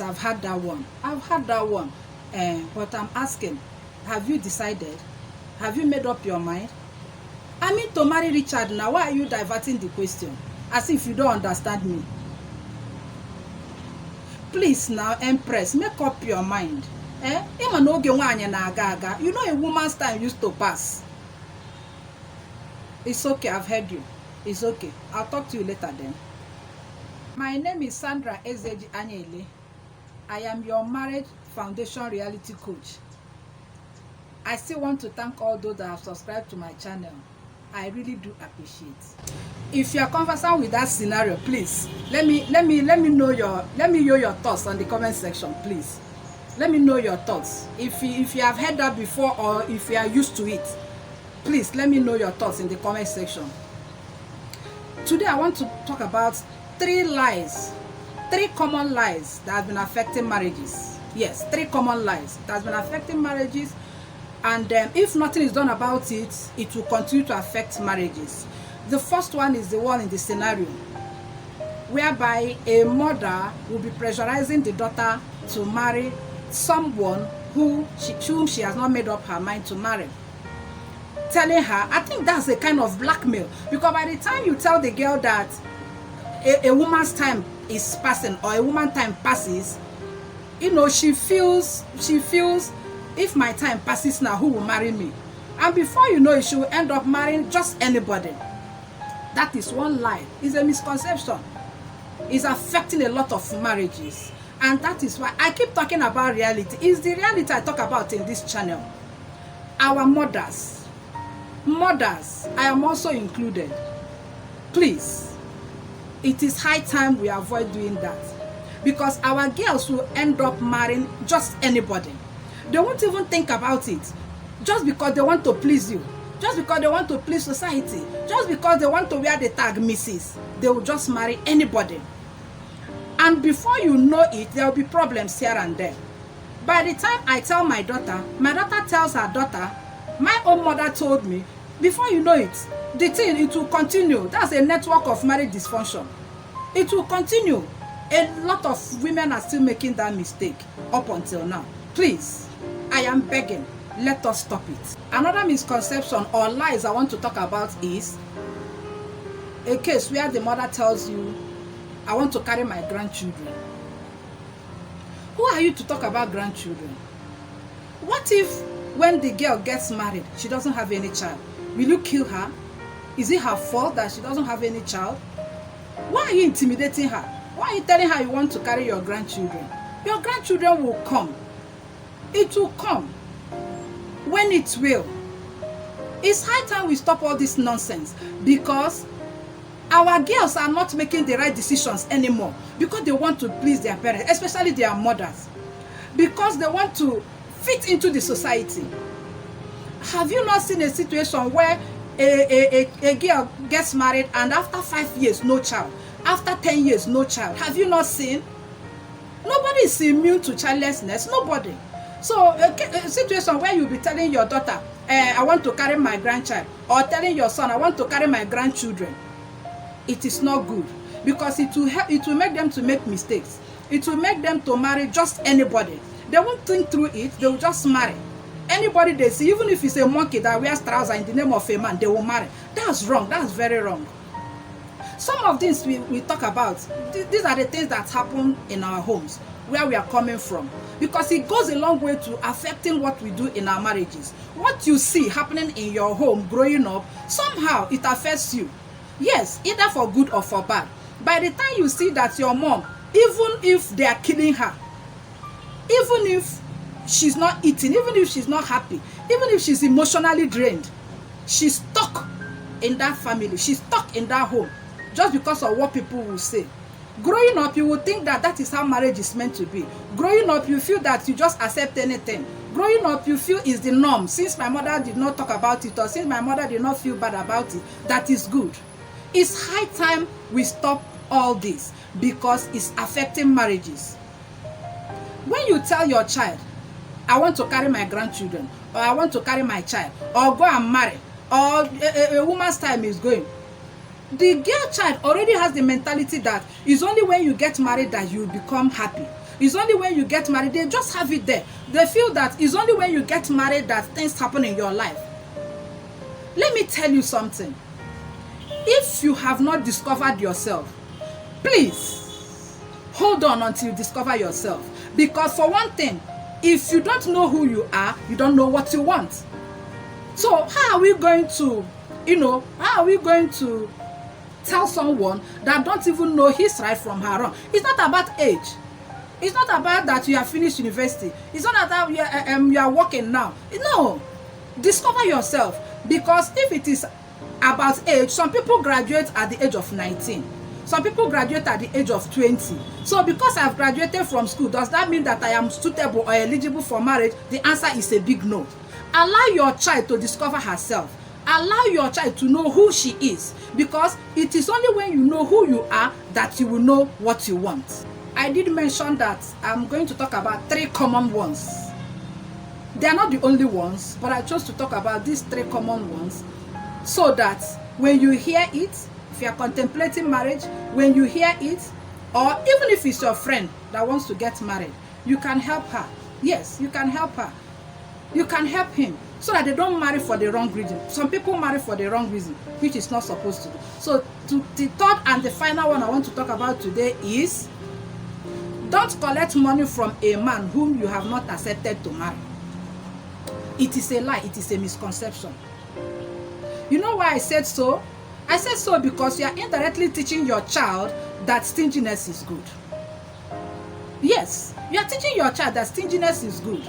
yes, I've had that one. I've had that one. But I'm asking, have you decided? Have you made up your mind? I mean to marry Richard now. Why are you diverting the question? As if you don't understand me. Please now, Empress, make up your mind. You know a woman's time used to pass. It's okay, I've heard you. It's okay. I'll talk to you later then. My name is Sandra Ezeji Anyaele. I am your marriage foundation reality coach. I still want to thank all those that have subscribed to my channel. I really do appreciate. If you are conversant with that scenario, please let me know your thoughts on the comment section, please. Let me know your thoughts. If you have heard that before or if you are used to it, please let me know your thoughts in the comment section. Today I want to talk about three common lies that have been affecting marriages. Yes, 3 common lies that has been affecting marriages, and if nothing is done about it, it will continue to affect marriages. The first one is the one in the scenario whereby a mother will be pressurizing the daughter to marry someone whom she has not made up her mind to marry. Telling her, I think that's a kind of blackmail, because by the time you tell the girl that a woman's time is passing or a woman's time passes, you know, she feels if my time passes now, who will marry me? And before you know it, she will end up marrying just anybody. That is one lie. It's a misconception. It's affecting a lot of marriages. And that is why I keep talking about reality. It's the reality I talk about in this channel. Our mothers, I am also included. Please, it is high time we avoid doing that, because our girls will end up marrying just anybody. They won't even think about it, just because they want to please you, just because they want to please society, just because they want to wear the tag Mrs. They will just marry anybody. And before you know it, there will be problems here and there. By the time I tell my daughter tells her daughter, my own mother told me, before you know it, the thing, it will continue. That's a network of marriage dysfunction. It will continue. A lot of women are still making that mistake up until now. Please, I am begging, let us stop it. Another misconception or lies I want to talk about is a case where the mother tells you, I want to carry my grandchildren. Who are you to talk about grandchildren? What if when the girl gets married, she doesn't have any child? Will you kill her? Is it her fault that she doesn't have any child? Why are you intimidating her? Why are you telling her you want to carry your grandchildren? Your grandchildren will come. It will come when it will. It's high time we stop all this nonsense, because our girls are not making the right decisions anymore because they want to please their parents, especially their mothers, because they want to fit into the society. Have you not seen a situation where a girl gets married and after 5 years, no child? After 10 years, no child? Have you not seen? Nobody is immune to childlessness. Nobody. So a situation where you'll be telling your daughter, I want to carry my grandchild, or telling your son, I want to carry my grandchildren, it is not good, because it will make them to make mistakes. It will make them to marry just anybody. They won't think through it. They will just marry anybody they see. Even if it's a monkey that wears trousers in the name of a man, they will marry. That's wrong. That's very wrong. Some of these we talk about, these are the things that happen in our homes, where we are coming from, because it goes a long way to affecting what we do in our marriages. What you see happening in your home growing up, somehow it affects you. Yes, either for good or for bad. By the time you see that your mom, even if they are killing her, even if she's not eating, even if she's not happy, even if she's emotionally drained, she's stuck in that family, she's stuck in that home, just because of what people will say. Growing up, you will think that that is how marriage is meant to be. Growing up, you feel that you just accept anything. Growing up, you feel is the norm. Since my mother did not talk about it, or since my mother did not feel bad about it, that is good. It's high time we stop all this, because it's affecting marriages. When you tell your child, I want to carry my grandchildren, or I want to carry my child, or go and marry, or a woman's time is going, the girl child already has the mentality that it's only when you get married that you become happy. It's only when you get married, they just have it there. They feel that it's only when you get married that things happen in your life. Let me tell you something. If you have not discovered yourself, please hold on until you discover yourself. Because for one thing, if you don't know who you are, you don't know what you want. So how are we going to, how are we going to tell someone that don't even know his right from her wrong? It's not about age. It's not about that you have finished university. It's not that you are working now. No. Discover yourself. Because if it is about age, some people graduate at the age of 19. Some people graduate at the age of 20. So because I've graduated from school, does that mean that I am suitable or eligible for marriage? The answer is a big no. Allow your child to discover herself. Allow your child to know who she is. Because it is only when you know who you are that you will know what you want. I did mention that I'm going to talk about 3 common ones. They are not the only ones, but I chose to talk about these 3 common ones so that when you hear it, if you are contemplating marriage, when you hear it, or even if it's your friend that wants to get married, you can help her. Yes, you can help her. You can help him so that they don't marry for the wrong reason. Some people marry for the wrong reason, which is not supposed to do. So the third and the final one I want to talk about today is, don't collect money from a man whom you have not accepted to marry. It is a lie. It is a misconception. You know why I said so? I said so because you are indirectly teaching your child that stinginess is good. Yes, you are teaching your child that stinginess is good.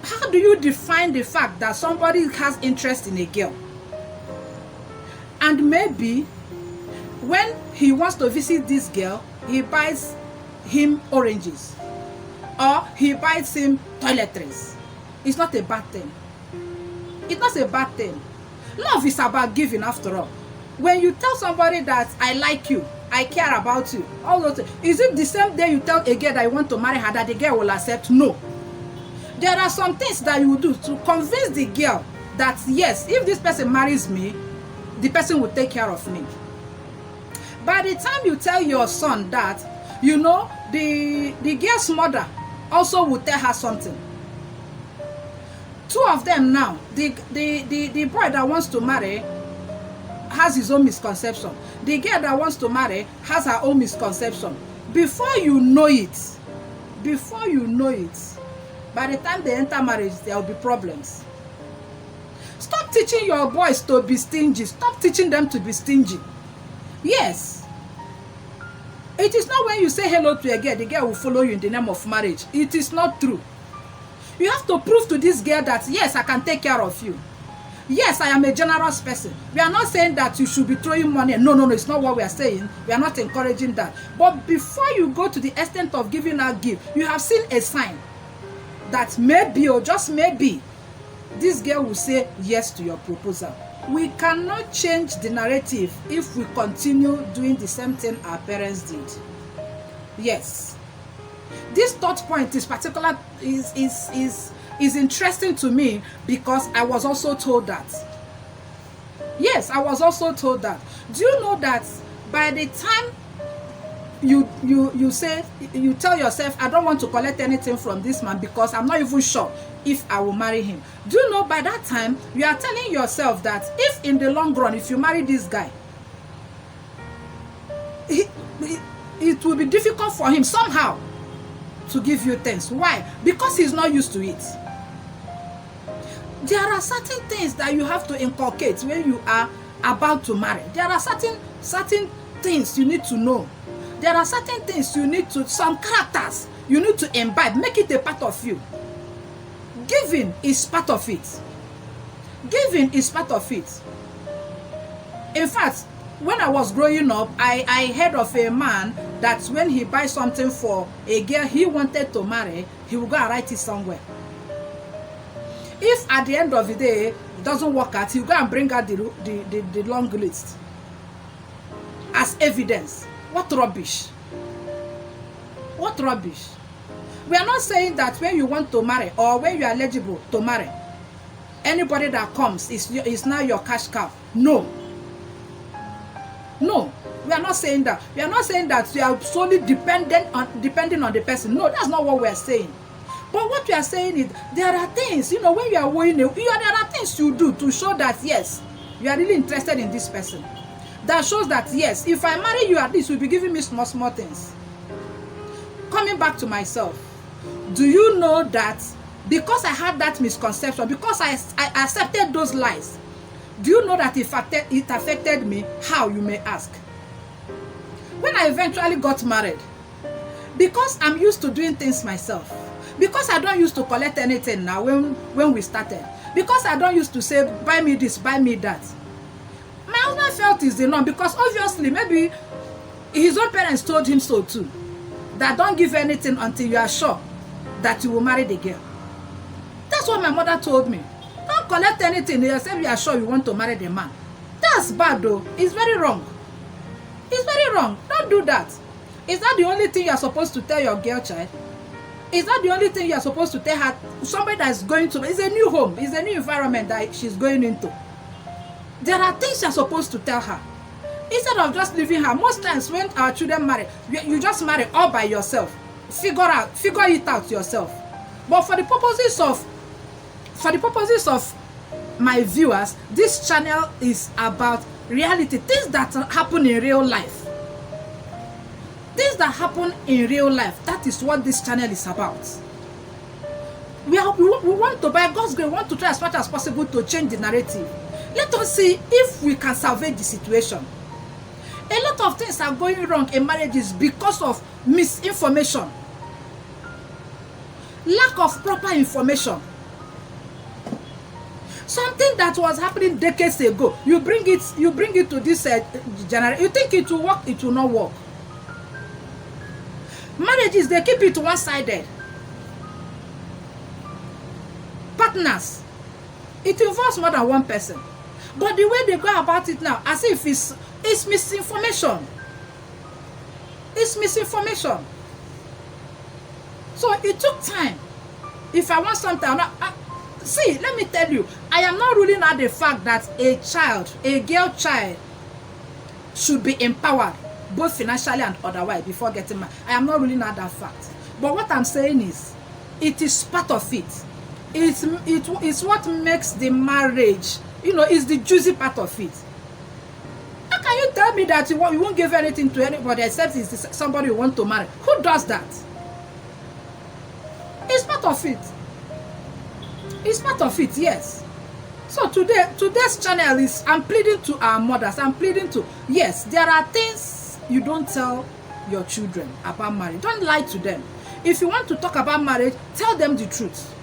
How do you define the fact that somebody has interest in a girl? And maybe when he wants to visit this girl, he buys him oranges or he buys him toiletries. It's not a bad thing. It's not a bad thing. Love is about giving after all. When you tell somebody that I like you, I care about you, all those things, is it the same day you tell a girl that you want to marry her that the girl will accept? No. There are some things that you will do to convince the girl that yes, if this person marries me, the person will take care of me. By the time you tell your son that, the girl's mother also will tell her something. 2 of them now, the boy that wants to marry has his own misconception. The girl that wants to marry has her own misconception. Before you know it, by the time they enter marriage, there will be problems. Stop teaching your boys to be stingy. Stop teaching them to be stingy. Yes. It is not when you say hello to a girl, the girl will follow you in the name of marriage. It is not true. You have to prove to this girl that, yes, I can take care of you. Yes, I am a generous person. We are not saying that you should be throwing money. No, it's not what we are saying. We are not encouraging that. But before you go to the extent of giving her gift, you have seen a sign that maybe, or just maybe, this girl will say yes to your proposal. We cannot change the narrative if we continue doing the same thing our parents did. Yes. This third point is interesting to me because I was also told that. Yes, I was also told that. Do you know that by the time you tell yourself, I don't want to collect anything from this man because I'm not even sure if I will marry him. Do you know by that time you are telling yourself that if in the long run, if you marry this guy, it will be difficult for him somehow to give you things. Why? Because he's not used to it. There are certain things that you have to inculcate when you are about to marry. There are certain things you need to know. There are certain things you need to, some characters you need to imbibe, make it a part of you. Giving is part of it. Giving is part of it. In fact, when I was growing up, I heard of a man that when he buys something for a girl he wanted to marry, he will go and write it somewhere. If at the end of the day it doesn't work out, he'll go and bring out the long list as evidence. What rubbish. What rubbish. We are not saying that when you want to marry or when you are eligible to marry, anybody that comes is now your cash cow. No. No. We are not saying that. We are not saying that you are solely depending on the person. No, that's not what we are saying. But what we are saying is there are things, when you are weighing there are things you do to show that yes, you are really interested in this person. That shows that yes, if I marry you, at least you'll be giving me small things. Coming back to myself, do you know that because I had that misconception, because I accepted those lies, do you know that it affected me? How, you may ask? When I eventually got married, because I'm used to doing things myself, because I don't used to collect anything now when we started, because I don't used to say buy me this, buy me that, my husband felt it's the norm, because obviously maybe his own parents told him so too, that don't give anything until you are sure that you will marry the girl. That's what my mother told me. Don't collect anything except you are sure you want to marry the man. That's bad though. It's very wrong. It's very wrong. Don't do that. Is that the only thing you are supposed to tell your girl child? Is that the only thing you are supposed to tell her? Somebody that is going to, it's a new home, it's a new environment that she's going into. There are things you are supposed to tell her. Instead of just leaving her. Most times when our children marry, you just marry all by yourself. Figure it out yourself. But for the purposes of my viewers, this channel is about reality, things that happen in real life. Things that happen in real life. That is what this channel is about. We want to, by God's grace, we want to try as much as possible to change the narrative. Let us see if we can salvage the situation. A lot of things are going wrong in marriages because of misinformation, lack of proper information. Something that was happening decades ago, you bring it to this generation. You think it will work, it will not work. Marriages, they keep it one-sided. Partners, it involves more than one person. But the way they go about it now, as if it's misinformation. It's misinformation. So it took time. If I want something, see, let me tell you, I am not ruling out the fact that a girl child, should be empowered, both financially and otherwise, before getting married. I am not ruling out that fact. But what I'm saying is, it is part of it. It's what makes the marriage, it's the juicy part of it. How can you tell me that you won't give anything to anybody except it's somebody you want to marry? Who does that? It's part of it. It's part of it, yes. So today's channel is, I'm pleading to our mothers. I'm pleading to, yes, there are things you don't tell your children about marriage. Don't lie to them. If you want to talk about marriage, tell them the truth.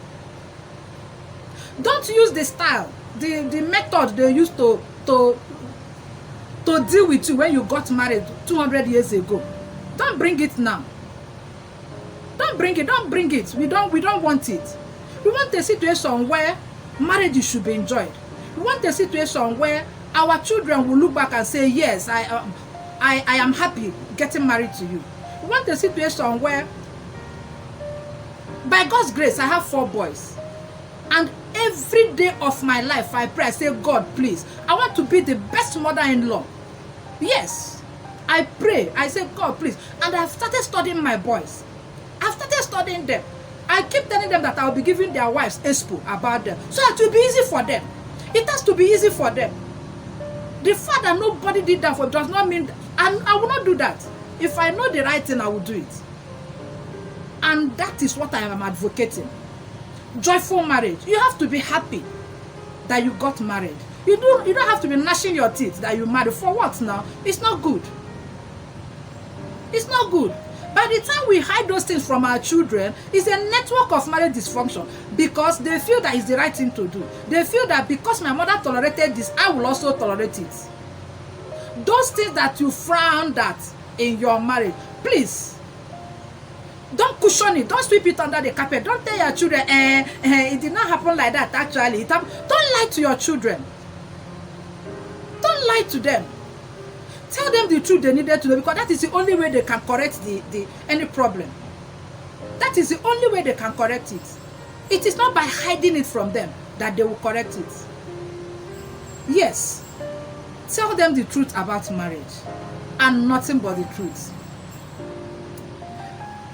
Don't use the style, the method they used to deal with you when you got married 200 years ago. Don't bring it now. Don't bring it. We don't want it. We want a situation where marriage should be enjoyed. We want a situation where our children will look back and say, yes, I am happy getting married to you. We want a situation where, by God's grace, I have 4 boys. And every day of my life, I pray, I say, God, please, I want to be the best mother-in-law. Yes, I pray, I say, God, please. And I've started studying my boys. I've started studying them. I keep telling them that I'll be giving their wives expo about them, so it will be easy for them. It has to be easy for them. The fact that nobody did that for does not mean I will not do that. If I know the right thing, I will do it. And that is what I am advocating. Joyful marriage. You have to be happy that you got married. You don't have to be gnashing your teeth that you married. For what now? It's not good. It's not good. By the time we hide those things from our children, it's a network of marriage dysfunction, because they feel that it's the right thing to do. They feel that because my mother tolerated this, I will also tolerate it. Those things that you frowned at in your marriage, please, don't cushion it. Don't sweep it under the carpet. Don't tell your children, it did not happen like that actually. Don't lie to your children. Don't lie to them. Tell them the truth they needed to know, because that is the only way they can correct any problem. That is the only way they can correct it. It is not by hiding it from them that they will correct it. Yes, tell them the truth about marriage. and nothing but the truth.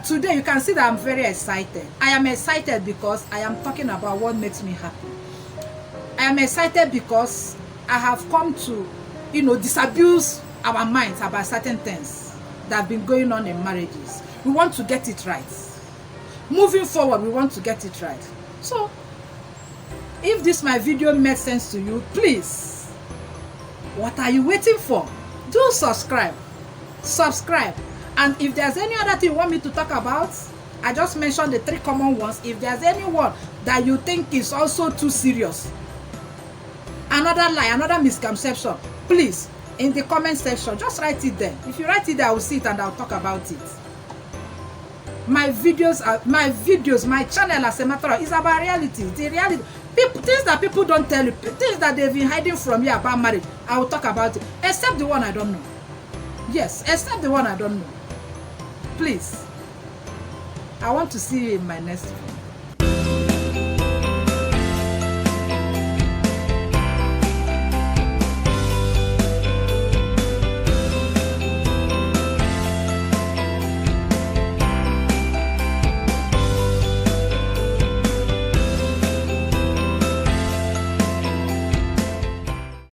Today you can see that I'm very excited. I am excited because I am talking about what makes me happy. I am excited because I have come to, disabuse our minds about certain things that have been going on in marriages. We want to get it right. Moving forward, we want to get it right. So, if this my video made sense to you, please, what are you waiting for? Do subscribe. Subscribe. And if there's any other thing you want me to talk about, I just mentioned the 3 common ones. If there's any one that you think is also too serious, another lie, another misconception, please, in the comment section, just write it there. If you write it there, I will see it and I'll talk about it. My videos, my channel, as a matter of, is about reality. The reality, things that people don't tell you, things that they've been hiding from you about marriage, I will talk about it. Except the one I don't know. Yes, except the one I don't know. Please, I want to see you in my next video.